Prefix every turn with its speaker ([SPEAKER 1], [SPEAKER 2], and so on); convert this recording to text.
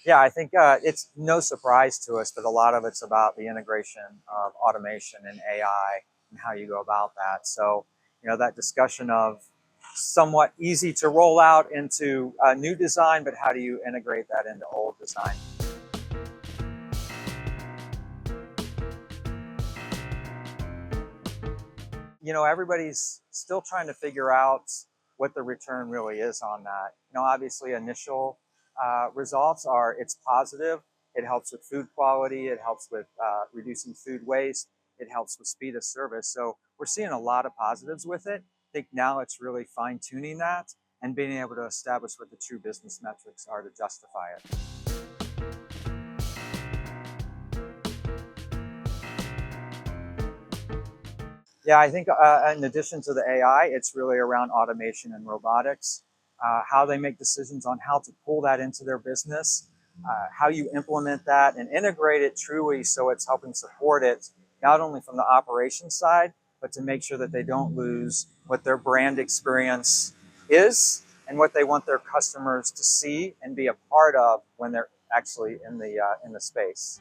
[SPEAKER 1] Yeah, I think it's no surprise to us, but a lot of it's about the integration of automation and AI and how you go about that. So, that discussion of somewhat easy to roll out into new design, but how do you integrate that into old design? Everybody's still trying to figure out what the return really is on that. Obviously, initial results are it's positive. It helps with food quality. It helps with reducing food waste. It helps with speed of service. So we're seeing a lot of positives with it. I think now it's really fine tuning that and being able to establish what the true business metrics are to justify it. Yeah, I think in addition to the AI, it's really around automation and robotics, how they make decisions on how to pull that into their business, how you implement that and integrate it truly so it's helping support it, not only from the operations side, but to make sure that they don't lose what their brand experience is and what they want their customers to see and be a part of when they're actually in the space.